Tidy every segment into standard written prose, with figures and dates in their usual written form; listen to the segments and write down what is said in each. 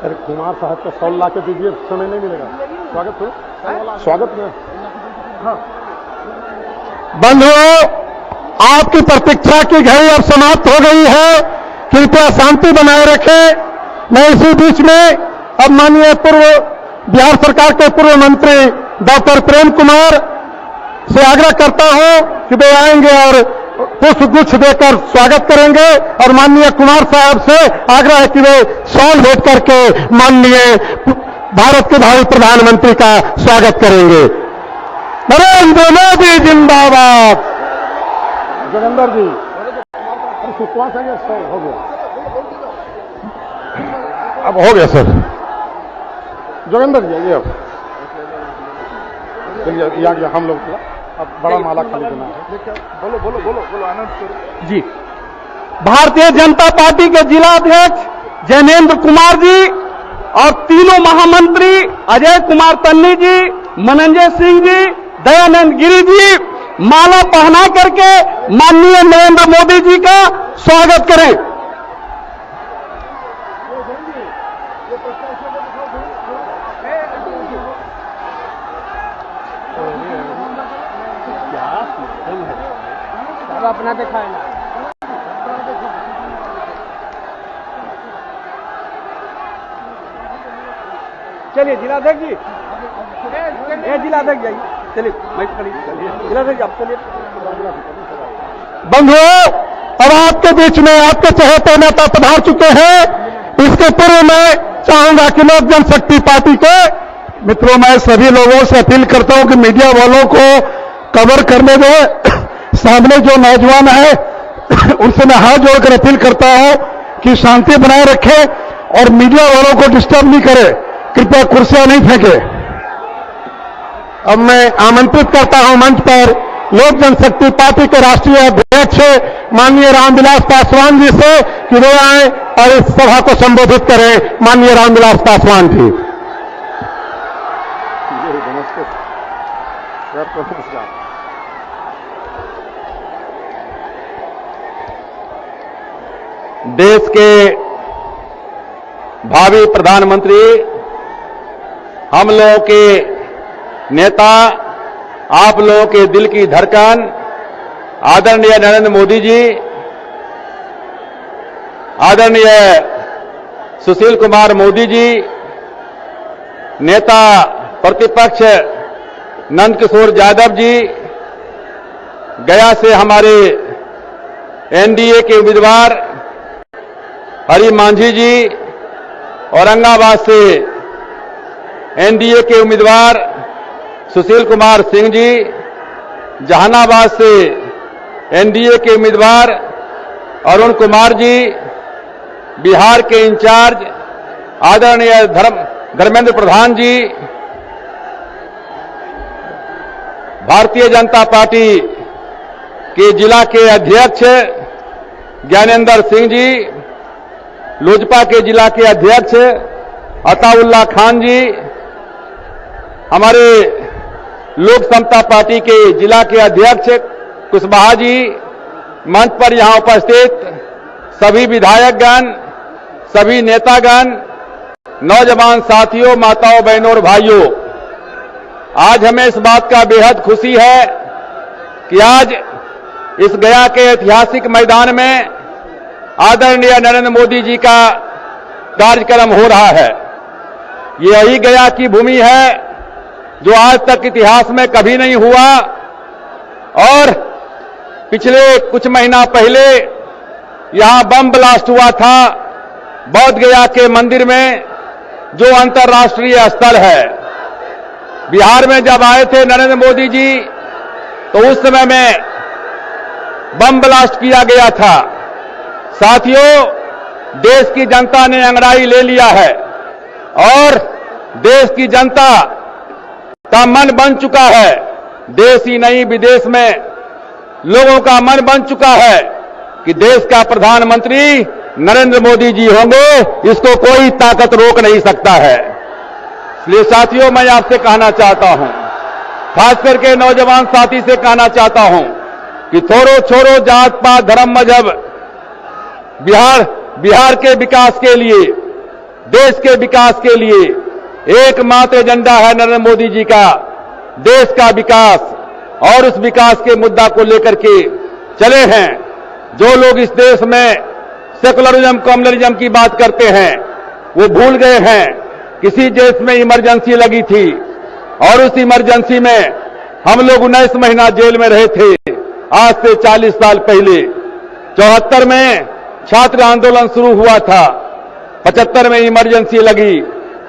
अरे कुमार साहब का सॉल ला के दीजिए, समय नहीं मिलेगा। स्वागत हो, स्वागत में। हाँ बंधुओं, आपकी प्रतीक्षा की घड़ी अब समाप्त हो गई है। कृपया शांति बनाए रखें। मैं इसी बीच में अब माननीय पूर्व बिहार सरकार के पूर्व मंत्री डॉक्टर प्रेम कुमार से आग्रह करता हूं कि वे आएंगे और पुष्प गुच्छ देकर स्वागत करेंगे, और माननीय कुमार साहब से आग्रह है कि वे शॉल भेंट करके माननीय भारत के भावी प्रधानमंत्री का स्वागत करेंगे। नरेंद्र मोदी जिंदाबाद। जोगेंद्र जी, सुखवा से हो गया, अब हो गया सर। जोगेंद्र जी आइए, अब चलिए आ गया हम लोग। अब बड़ा माला खाली देना है। बोलो बोलो बोलो बोलो, आनंद करो जी। भारतीय जनता पार्टी के जिला अध्यक्ष जैनेन्द्र कुमार जी और तीनों महामंत्री अजय कुमार तन्नी जी, मनंजय सिंह जी, दयानंद गिरी जी माला पहना करके माननीय नरेंद्र मोदी जी का स्वागत करें। अपना दिखाए ना। चलिए जिलाध्यक्ष जी, जिलाध्यक्ष जाइए, चलिए जिलाध्यक्ष आप चलिए। बंधुओं, अब आपके बीच में आपके चहेते नेता पधार चुके हैं। इसके पूर्व मैं चाहूंगा कि लोक जनशक्ति पार्टी के मित्रों, मैं सभी लोगों से अपील करता हूं कि मीडिया वालों को कवर करने दें। सामने जो नौजवान है उनसे मैं हाथ जोड़कर अपील करता हूं कि शांति बनाए रखें और मीडिया वालों को डिस्टर्ब नहीं करें। कृपया कुर्सियां नहीं फेंके। अब मैं आमंत्रित करता हूं मंच पर लोक जनशक्ति पार्टी के राष्ट्रीय अध्यक्ष माननीय रामविलास पासवान जी से कि वे आए और इस सभा को संबोधित करें। माननीय रामविलास पासवान जी। देश के भावी प्रधानमंत्री, हम लोगों के नेता, आप लोगों के दिल की धड़कन आदरणीय नरेंद्र मोदी जी, आदरणीय सुशील कुमार मोदी जी, नेता प्रतिपक्ष नंद किशोर यादव जी, गया से हमारे एनडीए के उम्मीदवार हरि मांझी जी, औरंगाबाद से एनडीए के उम्मीदवार सुशील कुमार सिंह जी, जहानाबाद से एनडीए के उम्मीदवार अरुण कुमार जी, बिहार के इंचार्ज आदरणीय धर्मेंद्र प्रधान जी, भारतीय जनता पार्टी के जिला के अध्यक्ष ज्ञानेंद्र सिंह जी, लोजपा के जिला के अध्यक्ष अताउल्ला खान जी, हमारे लोक समता पार्टी के जिला के अध्यक्ष कुशवाहा जी, मंच पर यहां उपस्थित सभी विधायकगण, सभी नेतागण, नौजवान साथियों, माताओं, बहनों और भाइयों, आज हमें इस बात का बेहद खुशी है कि आज इस गया के ऐतिहासिक मैदान में आदरणीय नरेंद्र मोदी जी का कार्यक्रम हो रहा है। यही गया की भूमि है जो आज तक इतिहास में कभी नहीं हुआ, और पिछले कुछ महीना पहले यहां बम ब्लास्ट हुआ था बौद्ध गया के मंदिर में, जो अंतर्राष्ट्रीय स्थल है। बिहार में जब आए थे नरेंद्र मोदी जी तो उस समय में बम ब्लास्ट किया गया था। साथियों, देश की जनता ने अंगड़ाई ले लिया है और देश की जनता का मन बन चुका है, देश ही नहीं विदेश में लोगों का मन बन चुका है कि देश का प्रधानमंत्री नरेंद्र मोदी जी होंगे, इसको कोई ताकत रोक नहीं सकता है। इसलिए साथियों, मैं आपसे कहना चाहता हूं, खास करके नौजवान साथी से कहना चाहता हूं कि थोड़ो छोड़ो जात पात धर्म मजहब, बिहार के विकास के लिए देश के विकास के लिए एकमात्र एजेंडा है नरेंद्र मोदी जी का, देश का विकास, और उस विकास के मुद्दा को लेकर के चले हैं। जो लोग इस देश में सेकुलरिज्म कम्युनलिज्म की बात करते हैं वो भूल गए हैं किसी देश में इमरजेंसी लगी थी और उस इमरजेंसी में हम लोग 19 महीना जेल में रहे थे। आज से 40 साल पहले 74 में छात्र आंदोलन शुरू हुआ था, 75 में इमरजेंसी लगी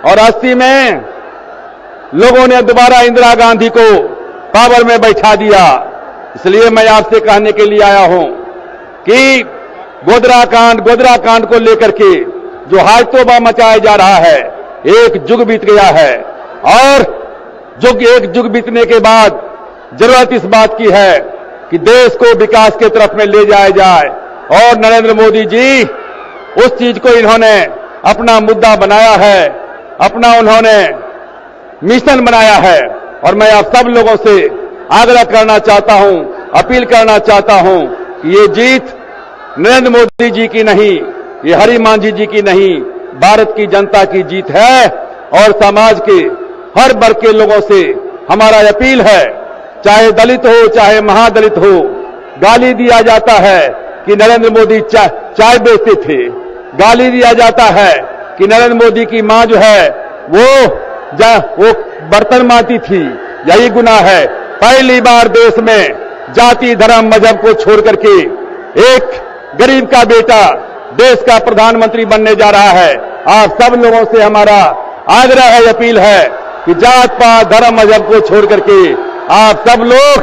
और 80 में लोगों ने दोबारा इंदिरा गांधी को पावर में बैठा दिया। इसलिए मैं आपसे कहने के लिए आया हूं कि गोधरा कांड को लेकर के जो हायतोबा मचाया जा रहा है, एक युग बीत गया है और एक युग बीतने के बाद जरूरत इस बात की है कि देश को विकास के तरफ में ले जाया जाए। और नरेंद्र मोदी जी उस चीज को इन्होंने अपना मुद्दा बनाया है, अपना उन्होंने मिशन बनाया है। और मैं आप सब लोगों से आग्रह करना चाहता हूं, अपील करना चाहता हूं कि ये जीत नरेंद्र मोदी जी की नहीं, ये हरि मांझी जी की नहीं, भारत की जनता की जीत है। और समाज के हर वर्ग के लोगों से हमारा अपील है, चाहे दलित हो चाहे महादलित हो, गाली दिया जाता है कि नरेंद्र मोदी चाय बेचते थे, गाली दिया जाता है कि नरेंद्र मोदी की मां जो है वो बर्तन मांजती थी, यही गुनाह है। पहली बार देश में जाति धर्म मजहब को छोड़ करके एक गरीब का बेटा देश का प्रधानमंत्री बनने जा रहा है। आप सब लोगों से हमारा आग्रह है, अपील है कि जात पात धर्म मजहब को छोड़ करके आप सब लोग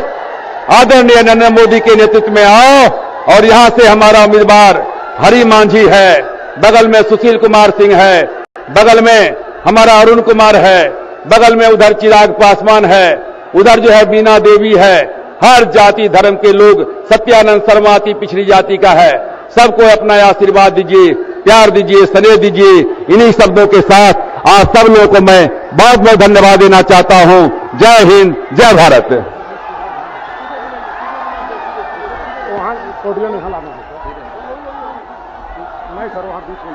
आदरणीय नरेंद्र मोदी के नेतृत्व में आओ। और यहां से हमारा उम्मीदवार हरि मांझी है, बगल में सुशील कुमार सिंह है, बगल में हमारा अरुण कुमार है, बगल में उधर चिराग पासवान है, उधर जो है बीना देवी है। हर जाति धर्म के लोग, सत्यानंद शर्मा अति पिछड़ी जाति का है। सबको अपना आशीर्वाद दीजिए, प्यार दीजिए, स्नेह दीजिए। इन्हीं शब्दों के साथ आप सब लोगों को मैं बहुत बहुत धन्यवाद देना चाहता हूं। जय हिंद, जय भारत। वहां पोडियम में लाना है नहीं सर, वहां बीच में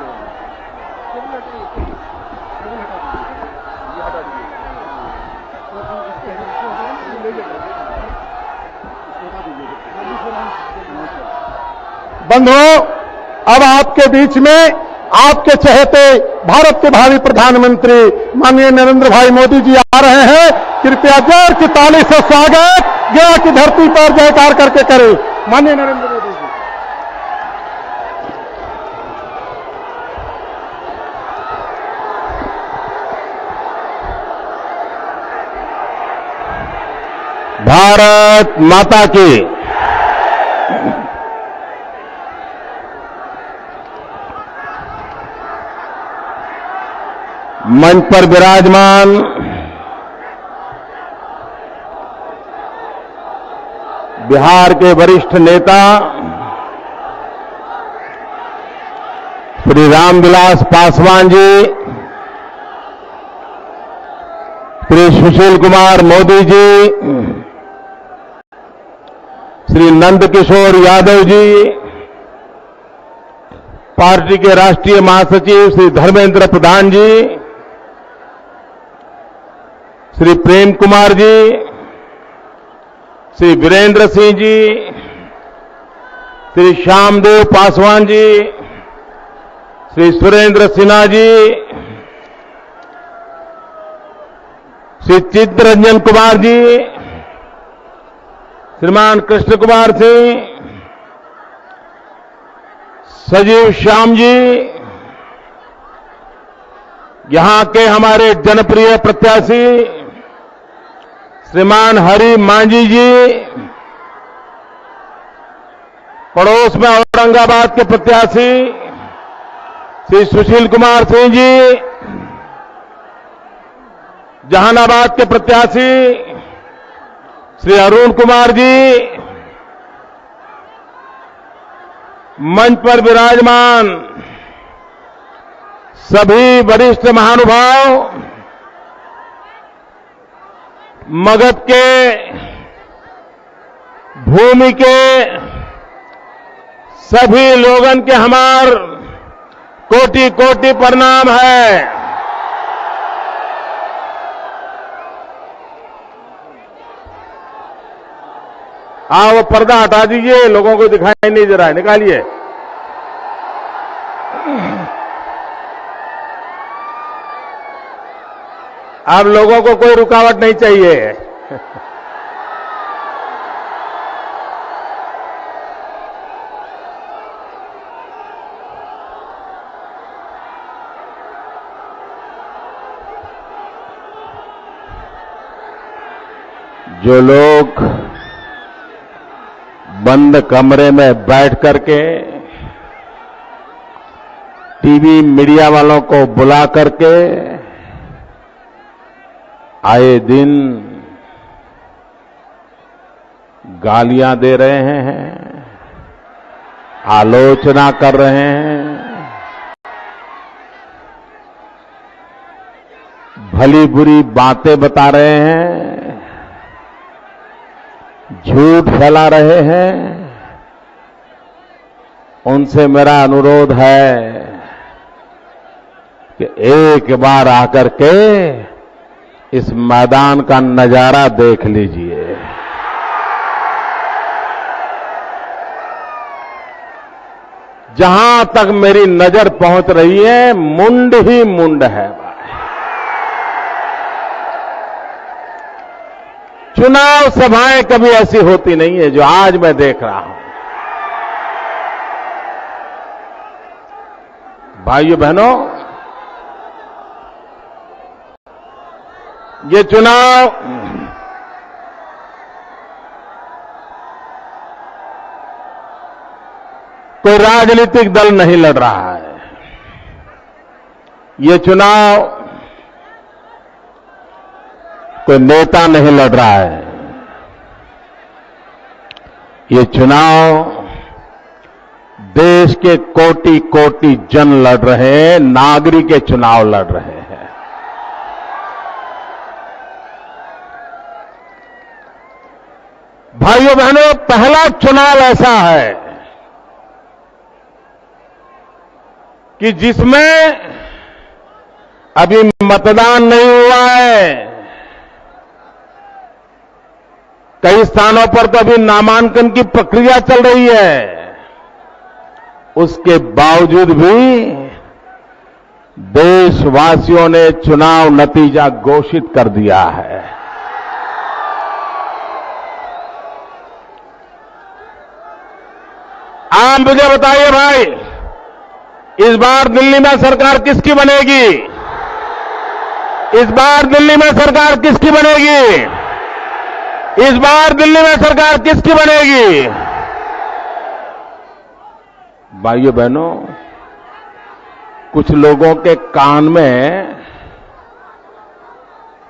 बंधुओं, अब आपके बीच में आपके चहेते भारत के भावी प्रधानमंत्री माननीय नरेंद्र भाई मोदी जी आ रहे हैं। कृपया जोर की ताली से स्वागत गया की धरती पर जयकार करके करें। माननीय नरेंद्र मोदी जी। भारत माता की। मंच पर विराजमान बिहार के वरिष्ठ नेता श्री रामविलास पासवान जी, श्री सुशील कुमार मोदी जी, श्री नंदकिशोर यादव जी, पार्टी के राष्ट्रीय महासचिव श्री धर्मेंद्र प्रधान जी, श्री प्रेम कुमार जी, श्री वीरेंद्र सिंह जी, श्री श्यामदेव पासवान जी, श्री सुरेंद्र सिन्हा जी, श्री चित्तरंजन कुमार जी, श्रीमान कृष्ण कुमार सिंह, सजीव श्याम जी, यहां के हमारे जनप्रिय प्रत्याशी श्रीमान हरि मांझी जी, पड़ोस में औरंगाबाद के प्रत्याशी श्री सुशील कुमार सिंह जी, जहानाबाद के प्रत्याशी श्री अरुण कुमार जी, मंच पर विराजमान सभी वरिष्ठ महानुभाव, मगध के, भूमि के सभी लोगन के हमार कोटि कोटि प्रणाम है। हाँ, वो पर्दा हटा दीजिए, लोगों को दिखाई नहीं दे रहा है, निकालिए। अब लोगों को कोई रुकावट नहीं चाहिए। जो लोग बंद कमरे में बैठ करके टीवी मीडिया वालों को बुला करके आए दिन गालियां दे रहे हैं, आलोचना कर रहे हैं, भली बुरी बातें बता रहे हैं, झूठ फैला रहे हैं, उनसे मेरा अनुरोध है कि एक बार आकर के इस मैदान का नजारा देख लीजिए। जहां तक मेरी नजर पहुंच रही है, मुंड ही मुंड है। चुनाव सभाएं कभी ऐसी होती नहीं है जो आज मैं देख रहा हूं। भाइयों बहनों, ये चुनाव कोई राजनीतिक दल नहीं लड़ रहा है। ये चुनाव कोई नेता नहीं लड़ रहा है। ये चुनाव देश के कोटि कोटि जन लड़ रहे हैं, नागरिक के चुनाव लड़ रहे हैं। भाइयों बहनों, पहला चुनाव ऐसा है कि जिसमें अभी मतदान नहीं हुआ है। कई स्थानों पर तो अभी नामांकन की प्रक्रिया चल रही है। उसके बावजूद भी देशवासियों ने चुनाव नतीजा घोषित कर दिया है। आप मुझे बताइए भाई, इस बार दिल्ली में सरकार किसकी बनेगी? इस बार दिल्ली में सरकार किसकी बनेगी? इस बार दिल्ली में सरकार किसकी बनेगी? भाइयों बहनों, कुछ लोगों के कान में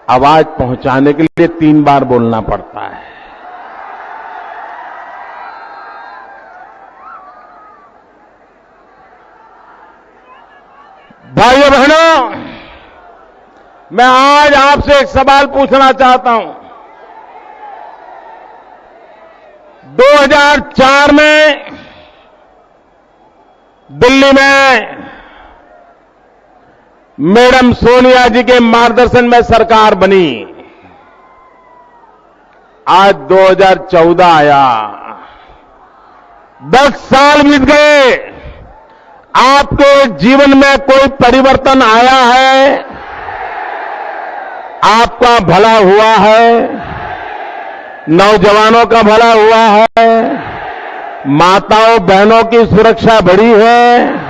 आवाज पहुंचाने के लिए 3 बार बोलना पड़ता है। भाइयों बहनों, मैं आज आपसे एक सवाल पूछना चाहता हूं। 2004 में दिल्ली में मैडम सोनिया जी के मार्गदर्शन में सरकार बनी। आज 2014 आया, 10 साल बीत गए। आपके जीवन में कोई परिवर्तन आया है? आपका भला हुआ है? नौजवानों का भला हुआ है? माताओं बहनों की सुरक्षा बढ़ी है?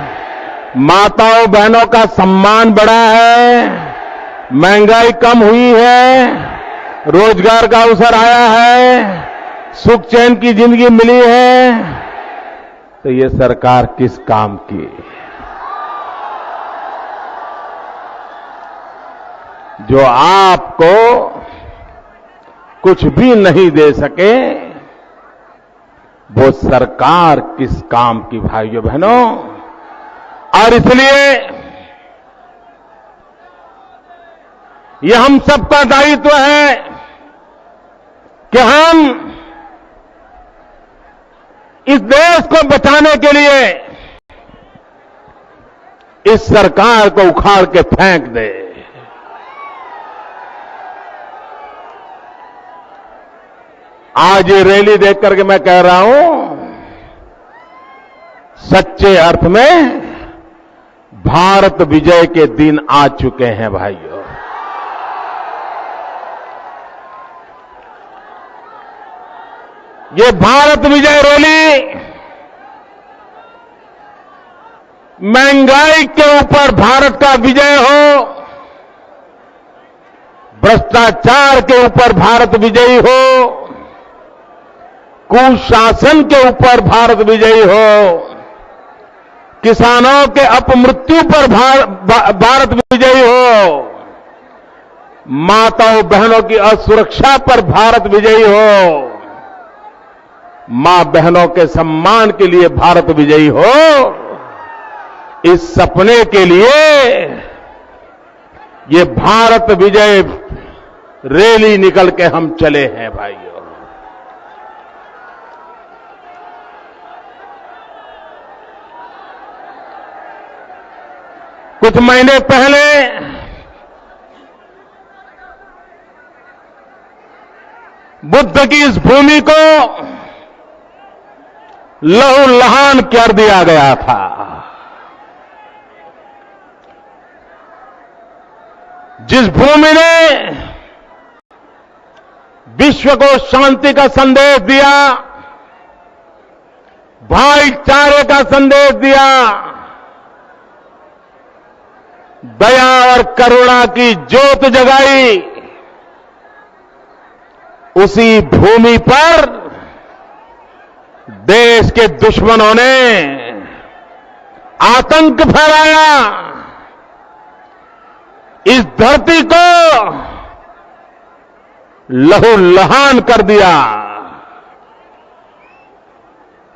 माताओं बहनों का सम्मान बढ़ा है? महंगाई कम हुई है? रोजगार का अवसर आया है? सुख चैन की जिंदगी मिली है? तो ये सरकार किस काम की? जो आपको कुछ भी नहीं दे सके, वो सरकार किस काम की? भाइयों बहनों, और इसलिए ये हम सबका दायित्व है कि हम इस देश को बचाने के लिए इस सरकार को उखाड़ के फेंक दे। आज ये रैली देख करके मैं कह रहा हूं, सच्चे अर्थ में भारत विजय के दिन आ चुके हैं भाइयों। ये भारत विजय रैली महंगाई के ऊपर भारत का विजय हो, भ्रष्टाचार के ऊपर भारत विजयी हो, कुशासन के ऊपर भारत विजयी हो, किसानों के अपमृत्यु पर भारत विजयी हो, माताओं बहनों की असुरक्षा पर भारत विजयी हो, मां बहनों के सम्मान के लिए भारत विजयी हो। इस सपने के लिए ये भारत विजय रैली निकल के हम चले हैं भाइयों। कुछ महीने पहले बुद्ध की इस भूमि को लहूलुहान कर दिया गया था। जिस भूमि ने विश्व को शांति का संदेश दिया, भाईचारे का संदेश दिया, दया और करुणा की ज्योत जगाई, उसी भूमि पर देश के दुश्मनों ने आतंक फैलाया, इस धरती को लहूलुहान कर दिया।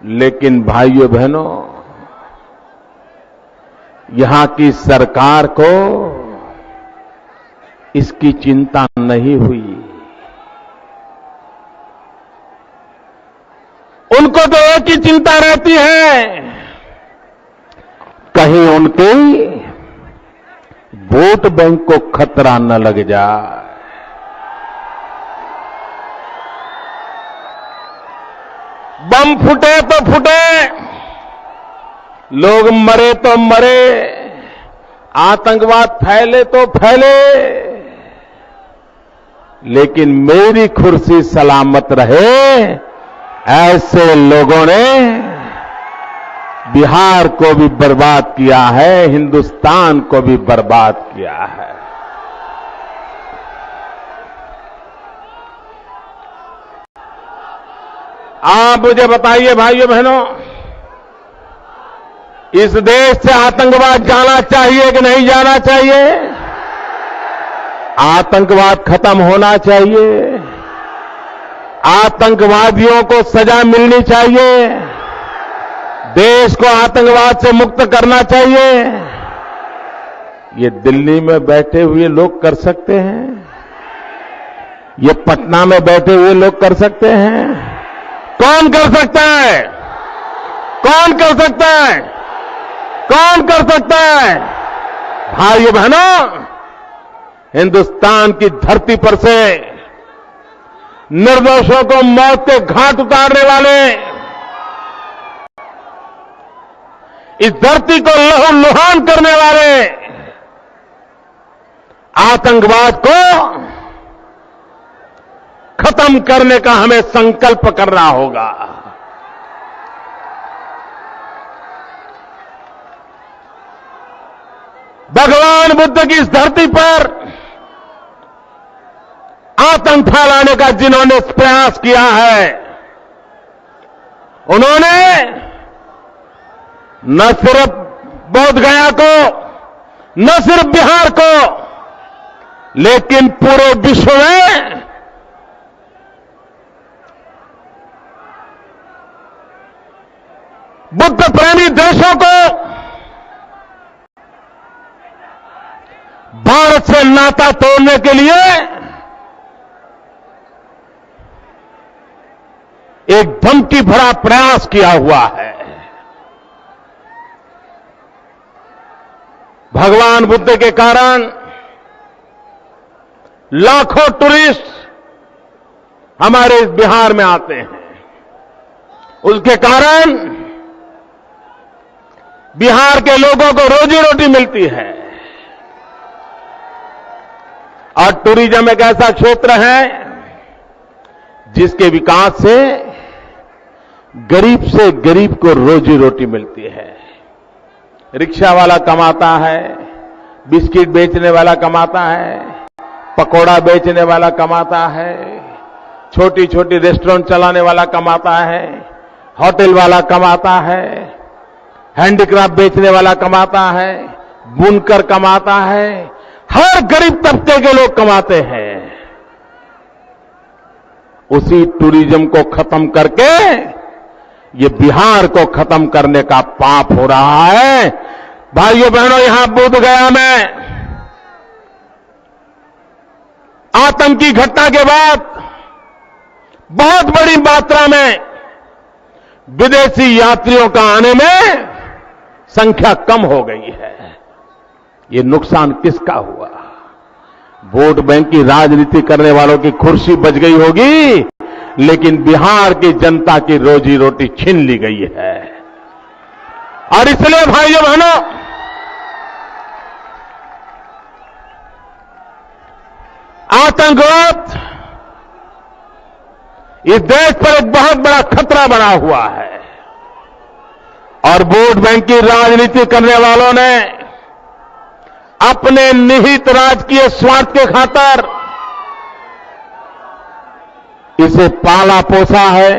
लेकिन भाइयों बहनों, यहां की सरकार को इसकी चिंता नहीं हुई। उनको तो एक ही चिंता रहती है, कहीं उनके वोट बैंक को खतरा न लग जाए। बम फूटे तो फूटे, लोग मरे तो मरे, आतंकवाद फैले तो फैले, लेकिन मेरी कुर्सी सलामत रहे, ऐसे लोगों ने बिहार को भी बर्बाद किया है, हिंदुस्तान को भी बर्बाद किया है। आप मुझे बताइए भाइयों बहनों, इस देश से आतंकवाद जाना चाहिए कि नहीं जाना चाहिए? आतंकवाद खत्म होना चाहिए, आतंकवादियों को सजा मिलनी चाहिए, देश को आतंकवाद से मुक्त करना चाहिए। ये दिल्ली में बैठे हुए लोग कर सकते हैं, ये पटना में बैठे हुए लोग कर सकते हैं। कौन कर सकता है? कौन कर सकता है? कौन कर सकता है? भाइयों बहनों, हिंदुस्तान की धरती पर से निर्दोषों को मौत के घाट उतारने वाले, इस धरती को लहूलुहान करने वाले आतंकवाद को खत्म करने का हमें संकल्प करना होगा। भगवान बुद्ध की इस धरती पर आतंक फैलाने का जिन्होंने प्रयास किया है, उन्होंने न सिर्फ बोध गया को, न सिर्फ बिहार को, लेकिन पूरे विश्व में बुद्ध प्रेमी देशों को भारत से नाता तोड़ने के लिए एक धमकी भरा प्रयास किया हुआ है। भगवान बुद्ध के कारण लाखों टूरिस्ट हमारे इस बिहार में आते हैं। उसके कारण बिहार के लोगों को रोजी रोटी मिलती है। और टूरिज्म एक ऐसा क्षेत्र है जिसके विकास से गरीब को रोजी रोटी मिलती है। रिक्शा वाला कमाता है, बिस्किट बेचने वाला कमाता है, पकोड़ा बेचने वाला कमाता है, छोटी छोटी रेस्टोरेंट चलाने वाला कमाता है, होटल वाला कमाता है, हैंडीक्राफ्ट बेचने वाला कमाता है, बुनकर कमाता है। हर गरीब तबके के लोग कमाते हैं। उसी टूरिज्म को खत्म करके ये बिहार को खत्म करने का पाप हो रहा है। भाइयों बहनों, यहां बोधगया में आतंकी घटना के बाद बहुत बड़ी मात्रा में विदेशी यात्रियों का आने में संख्या कम हो गई है। ये नुकसान किसका हुआ? वोट बैंक की राजनीति करने वालों की कुर्सी बच गई होगी, लेकिन बिहार की जनता की रोजी रोटी छीन ली गई है। और इसलिए भाइयों बहनों, आतंकवाद इस देश पर एक बहुत बड़ा खतरा बना हुआ है। और वोट बैंक की राजनीति करने वालों ने अपने निहित राजकीय स्वार्थ के खातिर इसे पाला पोसा है,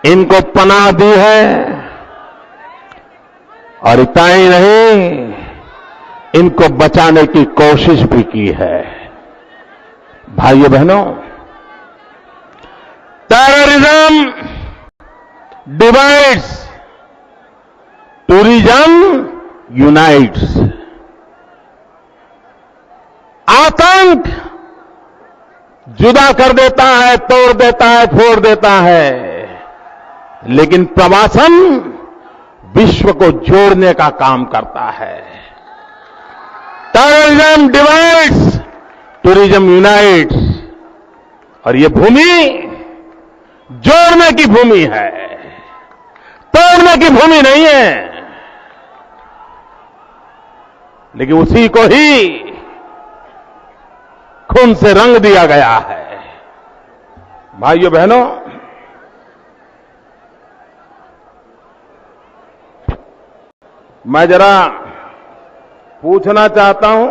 इनको पनाह दी है। और इतना ही नहीं, इनको बचाने की कोशिश भी की है। भाइयों बहनों, टेररिज्म डिवाइड्स, टूरिज्म यूनाइट्स। आतंक जुदा कर देता है, तोड़ देता है, फोड़ देता है, लेकिन प्रवासन विश्व को जोड़ने का काम करता है। Terrorism divides, tourism unites. और ये भूमि जोड़ने की भूमि है, तोड़ने की भूमि नहीं है। लेकिन उसी को ही खून से रंग दिया गया है। भाइयों बहनों, मैं जरा पूछना चाहता हूं,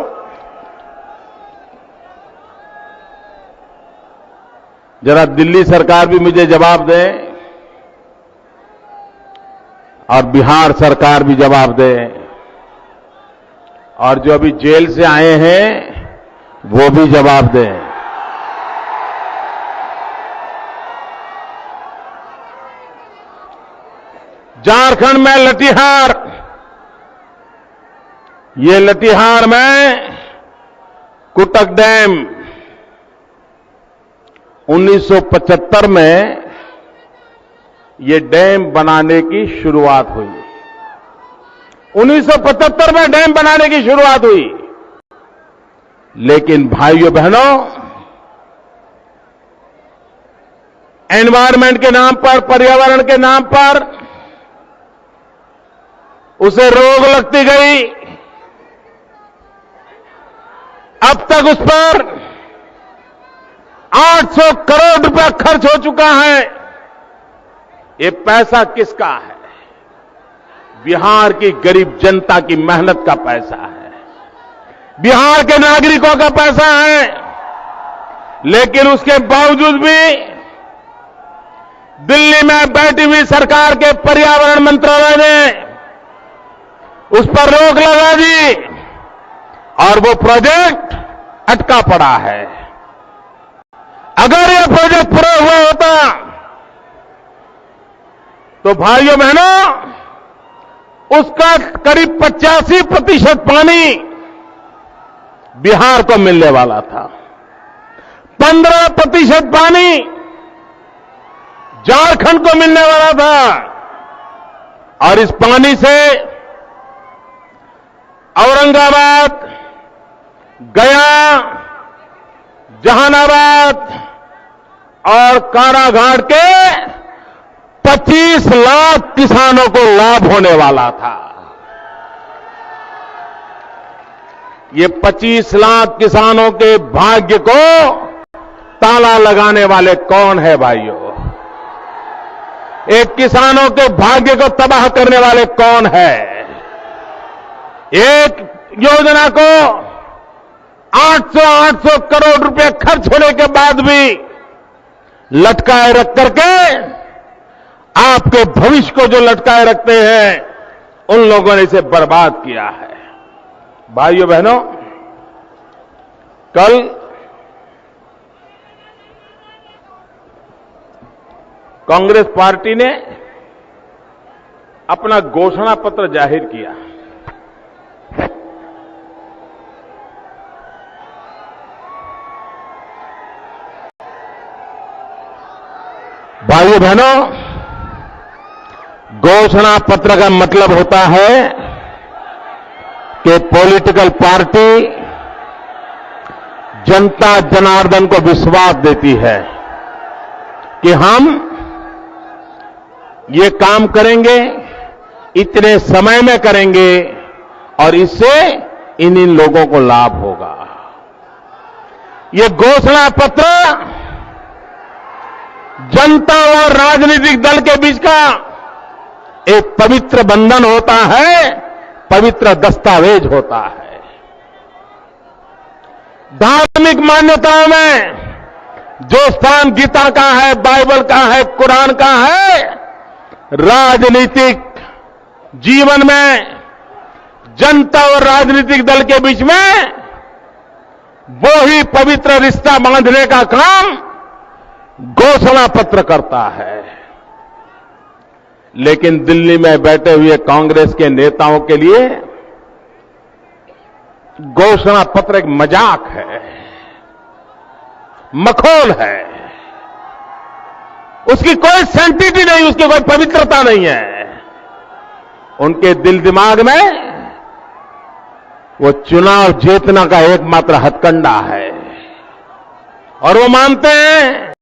जरा दिल्ली सरकार भी मुझे जवाब दे और बिहार सरकार भी जवाब दे, और जो अभी जेल से आए हैं वो भी जवाब दें। झारखंड में लठीहार, ये लठीहार में कुटक डैम 1975 में ये डैम बनाने की शुरुआत हुई। 1975 में डैम बनाने की शुरुआत हुई। लेकिन भाइयों बहनों, एनवायरमेंट के नाम पर, पर्यावरण के नाम पर उसे रोक लगती गई। अब तक उस पर 800 करोड़ रुपया खर्च हो चुका है। ये पैसा किसका है? बिहार की गरीब जनता की मेहनत का पैसा है, बिहार के नागरिकों का पैसा है। लेकिन उसके बावजूद भी दिल्ली में बैठी हुई सरकार के पर्यावरण मंत्रालय ने उस पर रोक लगा दी और वो प्रोजेक्ट अटका पड़ा है। अगर यह प्रोजेक्ट पूरा हुआ होता तो भाइयों बहनों, उसका करीब 85% पानी बिहार को मिलने वाला था, 15% पानी झारखंड को मिलने वाला था। और इस पानी से औरंगाबाद, गया, जहानाबाद और कारागाड़ के 25 लाख किसानों को लाभ होने वाला था। ये 25 लाख किसानों के भाग्य को ताला लगाने वाले कौन है भाइयों? एक किसानों के भाग्य को तबाह करने वाले कौन है? एक योजना को 800 करोड़ रुपए खर्च होने के बाद भी लटकाए रख करके आपके भविष्य को जो लटकाए रखते हैं उन लोगों ने इसे बर्बाद किया है। भाइयों बहनों, कल कांग्रेस पार्टी ने अपना घोषणा पत्र जाहिर किया। भाइयों बहनों, घोषणा पत्र का मतलब होता है कि पॉलिटिकल पार्टी जनता जनार्दन को विश्वास देती है कि हम ये काम करेंगे, इतने समय में करेंगे और इससे इन लोगों को लाभ होगा। ये घोषणा पत्र जनता और राजनीतिक दल के बीच का एक पवित्र बंधन होता है, पवित्र दस्तावेज होता है। धार्मिक मान्यताओं में जो स्थान गीता का है, बाइबल का है, कुरान का है, राजनीतिक जीवन में जनता और राजनीतिक दल के बीच में वो ही पवित्र रिश्ता बांधने का काम घोषणा पत्र करता है। लेकिन दिल्ली में बैठे हुए कांग्रेस के नेताओं के लिए घोषणा पत्र एक मजाक है, मखौल है। उसकी कोई सैंक्टिटी नहीं, उसकी कोई पवित्रता नहीं है। उनके दिल दिमाग में वो चुनाव जीतना का एकमात्र हथकंडा है और वो मानते हैं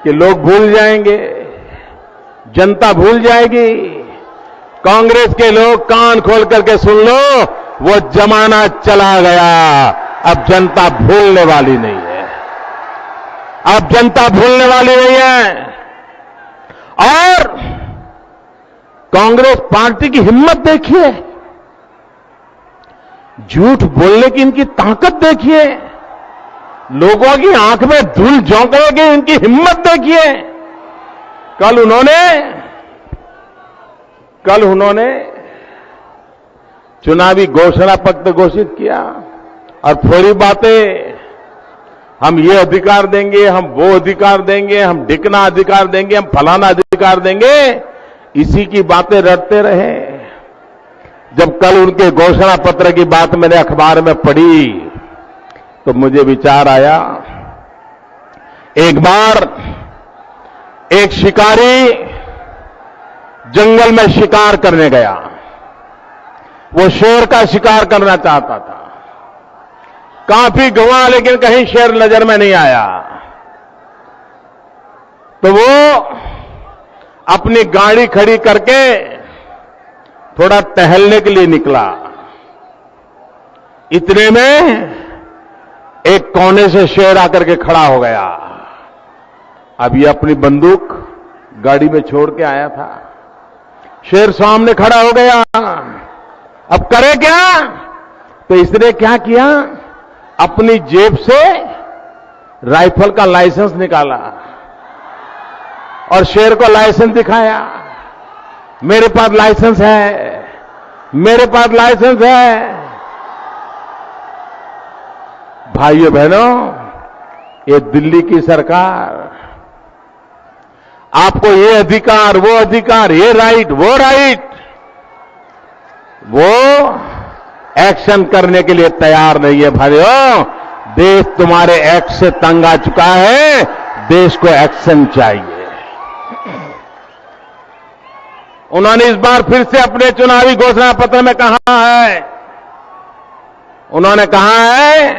कि लोग भूल जाएंगे, जनता भूल जाएगी। कांग्रेस के लोग कान खोल करके सुन लो, वो जमाना चला गया, अब जनता भूलने वाली नहीं है। अब जनता भूलने वाली नहीं है। और कांग्रेस पार्टी की हिम्मत देखिए, झूठ बोलने की इनकी ताकत देखिए, लोगों की आंख में धूल झोंकने की इनकी हिम्मत देखिए। कल उन्होंने चुनावी घोषणा पत्र घोषित किया और थोड़ी बातें, हम ये अधिकार देंगे, हम वो अधिकार देंगे, हम ढिकना अधिकार देंगे, हम फलाना अधिकार देंगे, इसी की बातें रटते रहे। जब कल उनके घोषणा पत्र की बात मैंने अखबार में पढ़ी तो मुझे विचार आया, एक बार एक शिकारी जंगल में शिकार करने गया। वो शेर का शिकार करना चाहता था, काफी घुमा लेकिन कहीं शेर नजर में नहीं आया। तो वो अपनी गाड़ी खड़ी करके थोड़ा टहलने के लिए निकला। इतने में एक कोने से शेर आकर के खड़ा हो गया। अब ये अपनी बंदूक गाड़ी में छोड़ के आया था, शेर सामने खड़ा हो गया। अब करे क्या? तो इसने क्या किया, अपनी जेब से राइफल का लाइसेंस निकाला और शेर को लाइसेंस दिखाया। मेरे पास लाइसेंस है, मेरे पास लाइसेंस है। भाइयों बहनों, ये दिल्ली की सरकार आपको ये अधिकार, वो अधिकार, ये राइट, वो राइट, वो एक्शन करने के लिए तैयार नहीं है। भाइयों, देश तुम्हारे एक्ट से तंग आ चुका है, देश को एक्शन चाहिए। उन्होंने इस बार फिर से अपने चुनावी घोषणा पत्र में कहा है उन्होंने कहा है,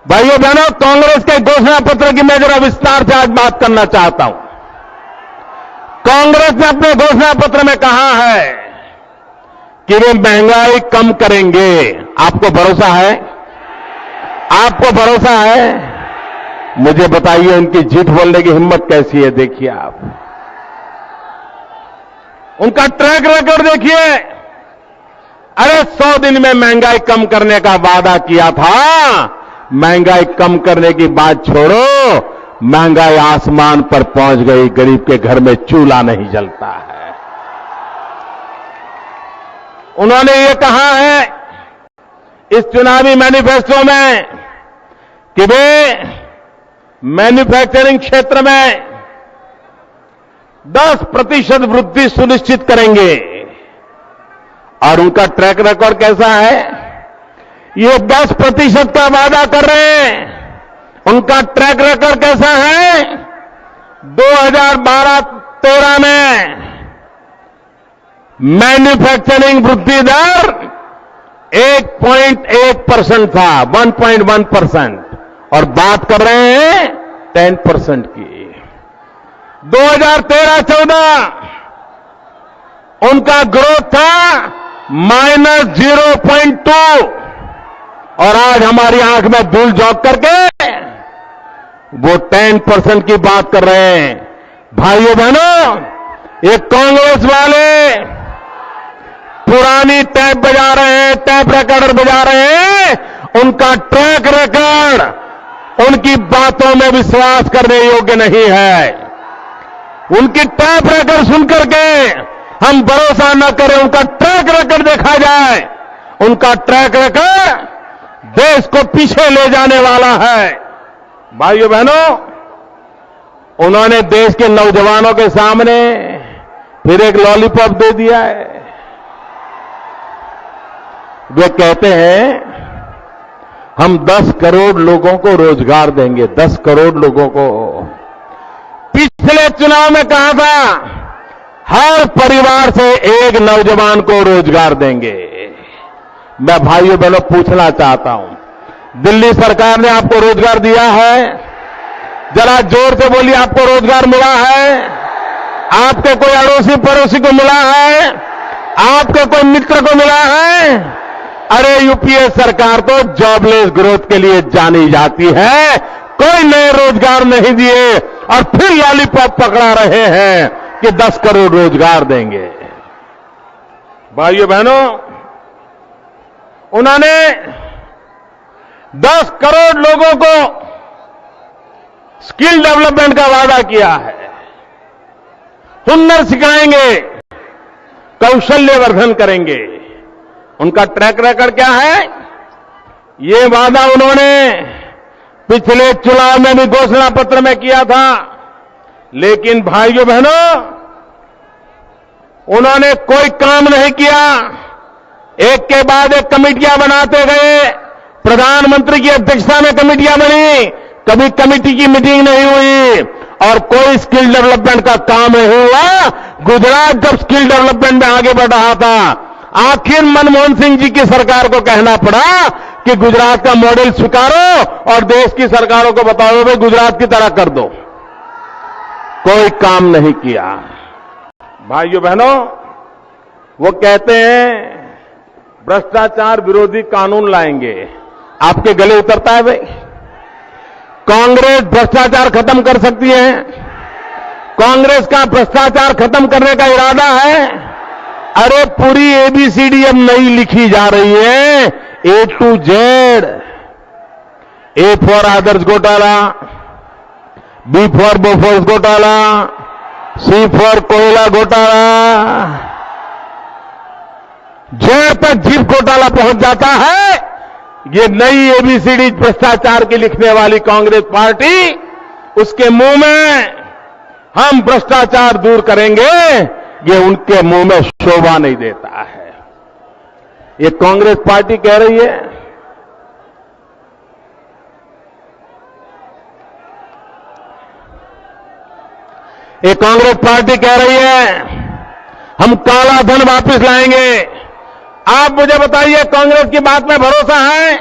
भाइयों बहनों, कांग्रेस के घोषणा पत्र की मैं जरा विस्तार से आज बात करना चाहता हूं। कांग्रेस ने अपने घोषणा पत्र में कहा है कि वे महंगाई कम करेंगे। आपको भरोसा है? आपको भरोसा है? मुझे बताइए उनकी झूठ बोलने की हिम्मत कैसी है। देखिए आप उनका ट्रैक रिकॉर्ड देखिए। अरे 100 दिन में महंगाई कम करने का वादा किया था। महंगाई कम करने की बात छोड़ो, महंगाई आसमान पर पहुंच गई। गरीब के घर में चूल्हा नहीं जलता है। उन्होंने ये कहा है इस चुनावी मैनिफेस्टो में कि वे मैन्युफैक्चरिंग क्षेत्र में 10% वृद्धि सुनिश्चित करेंगे। और उनका ट्रैक रिकॉर्ड कैसा है? ये 10% का वादा कर रहे हैं। उनका ट्रैक रिकॉर्ड कैसा है? 2012-13 में मैन्युफैक्चरिंग वृद्धि दर 1.1% था, 1.1%, और बात कर रहे हैं 10% की। 2013-14 उनका ग्रोथ था -0.2, और आज हमारी आंख में धूल झोंक करके वो 10% की बात कर रहे हैं। भाइयों बहनों, ये कांग्रेस वाले पुरानी टैप बजा रहे हैं, टैप रिकॉर्डर बजा रहे हैं। उनका ट्रैक रिकॉर्ड उनकी बातों में विश्वास करने योग्य नहीं है। उनकी टैप रिकॉर्ड सुनकर के हम भरोसा न करें, उनका ट्रैक रिकॉर्ड देखा जाए। उनका ट्रैक रिकॉर्ड देश को पीछे ले जाने वाला है। भाइयों बहनों, उन्होंने देश के नौजवानों के सामने फिर एक लॉलीपॉप दे दिया है। वे कहते हैं हम 10 करोड़ लोगों को रोजगार देंगे, 10 करोड़ लोगों को। पिछले चुनाव में कहा था हर परिवार से एक नौजवान को रोजगार देंगे। मैं भाइयों बहनों पूछना चाहता हूं, दिल्ली सरकार ने आपको रोजगार दिया है? जरा जोर से बोलिए, आपको रोजगार मिला है? आपके कोई अड़ोसी पड़ोसी को मिला है? आपके कोई मित्र को मिला है? अरे यूपीए सरकार तो जॉबलेस ग्रोथ के लिए जानी जाती है। कोई नए रोजगार नहीं दिए और फिर लॉलीपॉप पकड़ा रहे हैं कि 10 करोड़ रोजगार देंगे। भाइयों बहनों, उन्होंने 10 करोड़ लोगों को स्किल डेवलपमेंट का वादा किया है। हुनर सिखाएंगे, कौशल्यवर्धन करेंगे। उनका ट्रैक रिकॉर्ड क्या है? ये वादा उन्होंने पिछले चुनाव में भी घोषणा पत्र में किया था। लेकिन भाइयों बहनों, उन्होंने कोई काम नहीं किया। एक के बाद एक कमेटियां बनाते गए। प्रधानमंत्री की अध्यक्षता में कमेटियां बनी, कभी कमेटी की मीटिंग नहीं हुई और कोई स्किल डेवलपमेंट का काम नहीं हुआ। गुजरात जब स्किल डेवलपमेंट में आगे बढ़ रहा था, आखिर मनमोहन सिंह जी की सरकार को कहना पड़ा कि गुजरात का मॉडल स्वीकारो और देश की सरकारों को बताओ भाई गुजरात की तरह कर दो। कोई काम नहीं किया। भाइयों बहनों, वो कहते हैं भ्रष्टाचार विरोधी कानून लाएंगे। आपके गले उतरता है भाई? कांग्रेस भ्रष्टाचार खत्म कर सकती है? कांग्रेस का भ्रष्टाचार खत्म करने का इरादा है? अरे पूरी एबीसीडी अब नई लिखी जा रही है, A to Z। A for Adarsh घोटाला, B फॉर बोफोर्स घोटाला, C फॉर कोयला घोटाला, Z तक जीप घोटाला पहुंच जाता है। ये नई एबीसीडी भ्रष्टाचार की लिखने वाली कांग्रेस पार्टी, उसके मुंह में हम भ्रष्टाचार दूर करेंगे, ये उनके मुंह में शोभा नहीं देता है। ये कांग्रेस पार्टी कह रही है। ये कांग्रेस पार्टी कह रही है हम काला धन वापस लाएंगे, आप मुझे बताइए, कांग्रेस की बात में भरोसा है?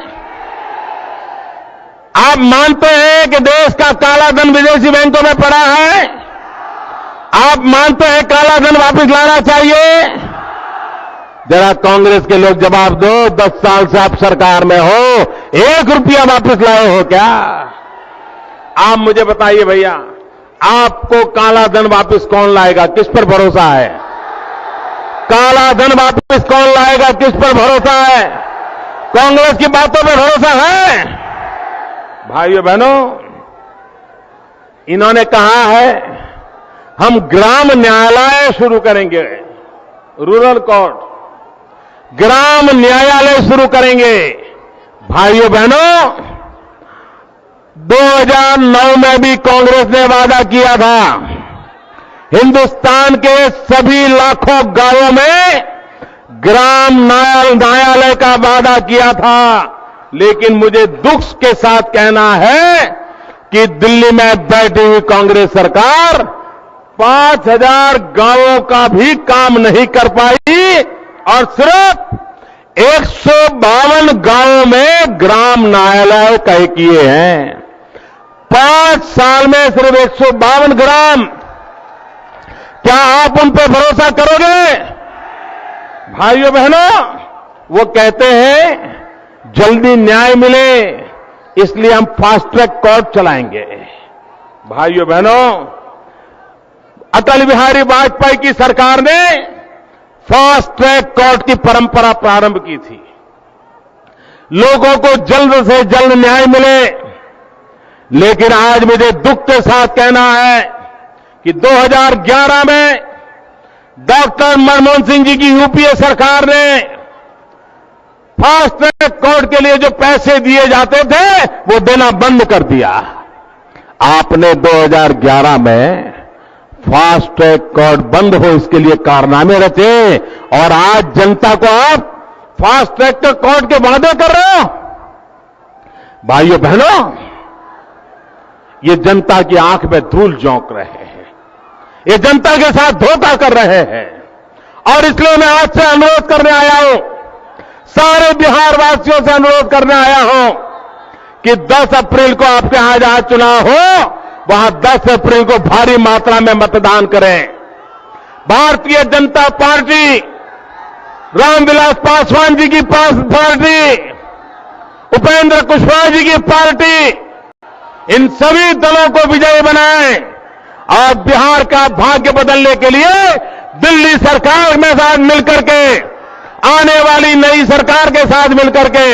आप मानते हैं कि देश का काला धन विदेशी बैंकों में पड़ा है? आप मानते हैं काला धन वापस लाना चाहिए? जरा कांग्रेस के लोग जवाब दो। 10 साल से आप सरकार में हो, 1 रुपया वापस लाए हो क्या? आप मुझे बताइए भैया, आपको काला धन वापस कौन लाएगा? किस पर भरोसा है? काला धन वापस कौन लाएगा? किस पर भरोसा है? कांग्रेस की बातों पर भरोसा है? भाइयों बहनों, इन्होंने कहा है हम ग्राम न्यायालय शुरू करेंगे, रूरल कोर्ट, ग्राम न्यायालय शुरू करेंगे। भाइयों बहनों, 2009 में भी कांग्रेस ने वादा किया था, हिंदुस्तान के सभी लाखों गांवों में ग्राम न्यायालय का वादा किया था। लेकिन मुझे दुख के साथ कहना है कि दिल्ली में बैठी हुई कांग्रेस सरकार 5000 गांवों का भी काम नहीं कर पाई और सिर्फ 152 गांवों में ग्राम न्यायालय तय किए हैं। 5 साल में सिर्फ 152 ग्राम। क्या आप उन पर भरोसा करोगे? भाइयों बहनों, वो कहते हैं जल्दी न्याय मिले, इसलिए हम फास्ट ट्रैक कोर्ट चलाएंगे। भाइयों बहनों, अटल बिहारी वाजपेयी की सरकार ने फास्ट ट्रैक कोर्ट की परंपरा प्रारंभ की थी। लोगों को जल्द से जल्द न्याय मिले। लेकिन आज मुझे दुख के साथ कहना है कि 2011 में डॉक्टर मनमोहन सिंह जी की यूपीए सरकार ने फास्ट ट्रैक कोर्ट के लिए जो पैसे दिए जाते थे वो देना बंद कर दिया। आपने 2011 में फास्ट ट्रैक कोर्ट बंद हो इसके लिए कारनामे रचे और आज जनता को आप फास्ट ट्रैक कोर्ट के वादे कर रहे हो। भाइयों बहनों, ये जनता की आंख में धूल झोंक रहे हैं, ये जनता के साथ धोखा कर रहे हैं। और इसलिए मैं आज से अनुरोध करने आया हूं, सारे बिहार वासियों से अनुरोध करने आया हूं कि 10 अप्रैल को आपके यहां जहां चुनाव हो वहां 10 अप्रैल को भारी मात्रा में मतदान करें। भारतीय जनता पार्टी, रामविलास पासवान जी की पार्टी, उपेंद्र कुशवाहा जी की पार्टी, इन सभी दलों को विजयी बनाएं और बिहार का भाग्य बदलने के लिए दिल्ली सरकार में साथ मिलकर के, आने वाली नई सरकार के साथ मिलकर के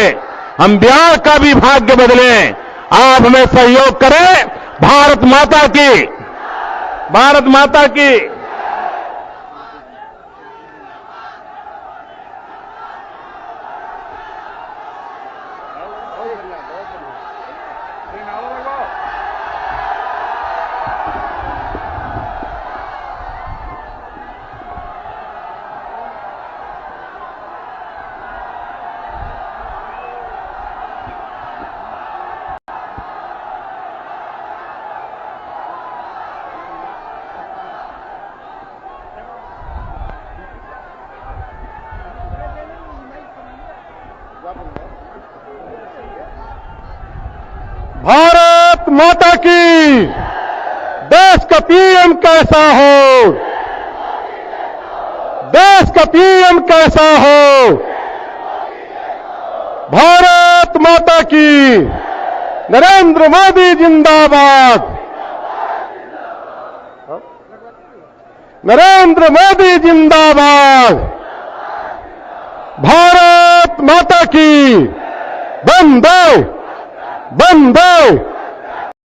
हम बिहार का भी भाग्य बदलें। आप हमें सहयोग करें। भारत माता की, भारत माता की। भारत माता की। देश का पीएम कैसा हो, देश का पीएम कैसा हो। भारत माता की। नरेंद्र मोदी जिंदाबाद, नरेंद्र मोदी जिंदाबाद। भारत माता की। वंदे वंदे